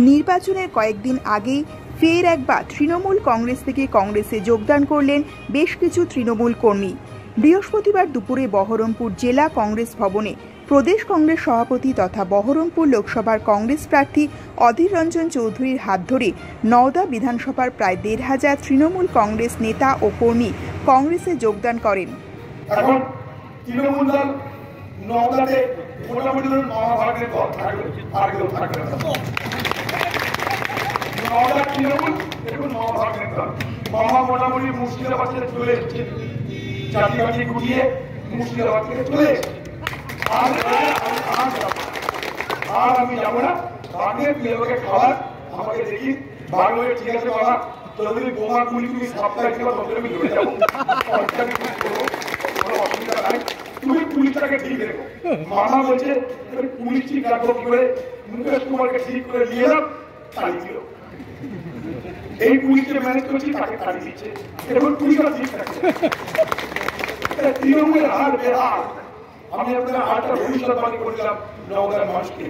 নির্বাচনের কয়েকদিন আগেই ফের একবার তৃণমূল কংগ্রেস থেকে কংগ্রেসে যোগদান করলেন বেশ কিছু তৃণমূল কর্মী। বৃহস্পতিবার দুপুরে বহরমপুর জেলা কংগ্রেস ভবনে প্রদেশ কংগ্রেস সভাপতি তথা বহরমপুর লোকসভার কংগ্রেস প্রার্থী অধীর রঞ্জন চৌধুরীর হাত ধরে নওদা বিধানসভার প্রায় ১,৫০০ তৃণমূল কংগ্রেস নেতা ও কর্মী কংগ্রেসে যোগদান করেন। আর আমি যাবো না, খাবার আমাকে দেখি বাংলায় ঠিক আছে বাবা, তোদের বোমা গুলি তুমি সপ্তাহে ছিল তোদের আমি ধরে যাবো, কোনো অসুবিধা নাই, তুমি পুলিশটাকে ঠিক রেখো। মামা বলছে পুলিশ ঠিক রাখবো কি করে, মুকেশ কুমারকে ঠিক করে নিয়ে এলাম, তাড়িয়ে দিল। এই পুলিশকে ম্যানেজ করছি, তাকে তাড়িয়ে দিচ্ছে, এরকম পুলিশরা ঠিক থাকছে। তৃণমূলের হার বেহার। আমি আপনার আটটা ভবিষ্যৎবাণী করেছিলাম নওগাঁর মানুষকে,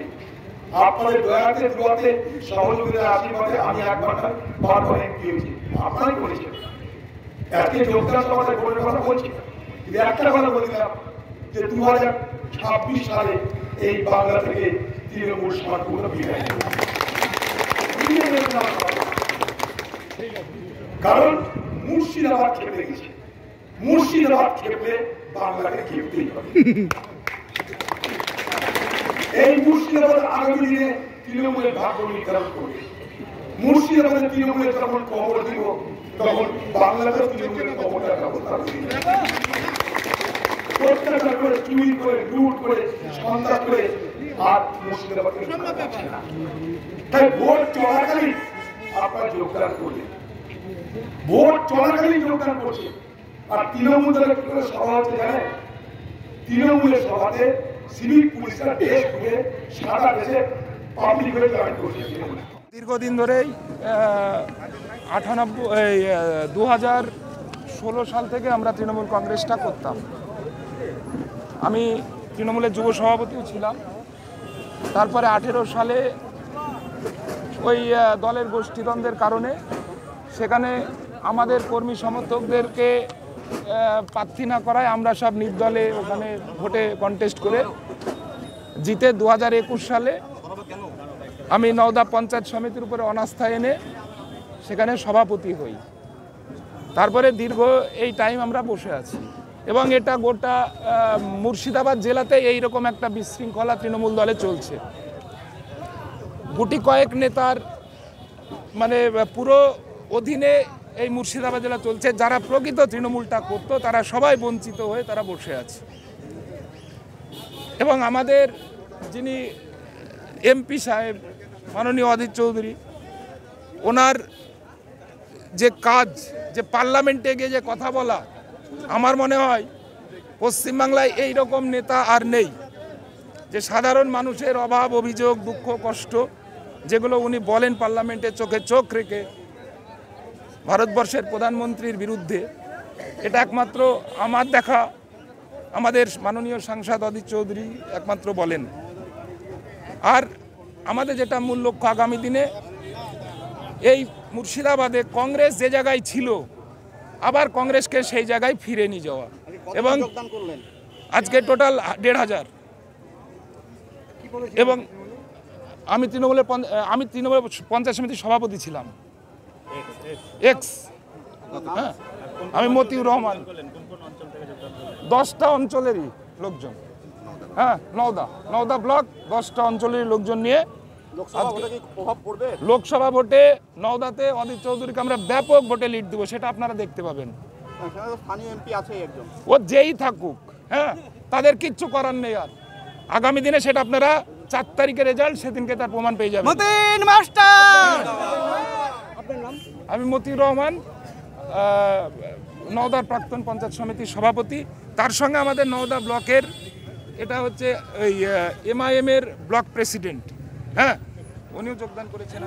আপনাদের দয়াতে দুয়াতে সহযোগিতার আশীর্বাদে আমি একবার বারবার পেয়েছি, আপনারাই করেছেন। আজকে যোগদান সভাতে ভোটের কথা বলছি, একটা কথা বলে দিলাম যে 2026 সালে এই বাংলা থেকে তৃণমূল সম্পূর্ণ বিদায় নেবে। কারণ মুর্শিদাবাদ খেপে গেছে, মুর্শিদাবাদ খেপলে বাংলাকে খেপতেই হবে। এই মুর্শিদাবাদ আগামী দিনে তৃণমূলের ভাগ্য নির্ধারণ করবে। মুর্শিদাবাদের তৃণমূলের যখন খবর দিব, তখন বাংলাদেশ তৃণমূলের খবরটা ব্যবস্থা অত্যাচার করে, চুরি করে, লুট করে, সন্ত্রাস করে আর মুর্শিদাবাদকে না। তাই ভোট চলাকালীন আপনারা যোগদান করলেন, ভোট চলাকালীন যোগদান করছে। আর তৃণমূল দলের কি করে সভা হচ্ছে জানেন? তৃণমূলের সভাতে সিভিক পুলিশরা দেশ ঘুরে সারা দেশে পাবলিক হয়ে জয়েন করছে। দীর্ঘদিন ধরেই 2016 সাল থেকে আমরা তৃণমূল কংগ্রেসটা করতাম। আমি তৃণমূলের যুব সভাপতিও ছিলাম। তারপরে 18 সালে ওই দলের গোষ্ঠীদ্বন্দ্বের কারণে সেখানে আমাদের কর্মী সমর্থকদেরকে প্রার্থী না করায় আমরা সব নির্দলে ওখানে ভোটে কন্টেস্ট করে জিতে 2021 সালে আমি নওদা পঞ্চায়েত সমিতির উপরে অনাস্থা এনে সেখানে সভাপতি হই। তারপরে দীর্ঘ এই টাইম আমরা বসে আছি এবং এটা গোটা মুর্শিদাবাদ জেলাতে এইরকম একটা বিশৃঙ্খলা তৃণমূল দলে চলছে। গুটি কয়েক নেতার মানে পুরো অধীনে এই মুর্শিদাবাদ জেলা চলছে। যারা প্রকৃত তৃণমূলটা করতো তারা সবাই বঞ্চিত হয়ে তারা বসে আছে। এবং আমাদের যিনি এমপি সাহেব মাননীয় অধীর চৌধুরী, ওনার যে কাজ, যে পার্লামেন্টে গিয়ে যে কথা বলা, আমার মনে হয় পশ্চিমবাংলায় এই রকম নেতা আর নেই, যে সাধারণ মানুষের অভাব, অভিযোগ, দুঃখ, কষ্ট যেগুলো উনি বলেন পার্লামেন্টে চোখে চোখ রেখে ভারতবর্ষের প্রধানমন্ত্রীর বিরুদ্ধে, এটা একমাত্র আমার দেখা আমাদের মাননীয় সাংসদ অধীর চৌধুরী একমাত্র বলেন। আর আমাদের যেটা মূল লক্ষ্য আগামী দিনে এই মুর্শিদাবাদে কংগ্রেস যে জায়গায় ছিল আবার কংগ্রেসকে সেই জায়গায় ফিরে নিয়ে যাওয়া। এবং আজকে টোটাল 1,500। এবং আমি তৃণমূলের পঞ্চায়েত সমিতির সভাপতি ছিলাম, হ্যাঁ, আমি মতিউর রহমান। 10টা অঞ্চলেরই লোকজন, হ্যাঁ, নওদা ব্লক 10টা অঞ্চলের লোকজন নিয়ে লোকসভা ভোটে নওদাতে অধীর চৌধুরীকে আমরা ব্যাপক ভোটে লিড দেবো, সেটা আপনারা দেখতে পাবেন। ও যেই থাকুক, হ্যাঁ, তাদের কিচ্ছু করার নেই। আর আগামী দিনে সেটা আপনারা 4 তারিখের রেজাল্ট, সেদিনকে তার প্রমাণ পেয়ে যাবেন। আমি মতিউর রহমান, নওদার প্রাক্তন পঞ্চায়েত সমিতির সভাপতি। তার সঙ্গে আমাদের নওদা ব্লকের এটা হচ্ছে ওই MIM এর ব্লক প্রেসিডেন্ট, হ্যাঁ, উনিও যোগদান করেছেন।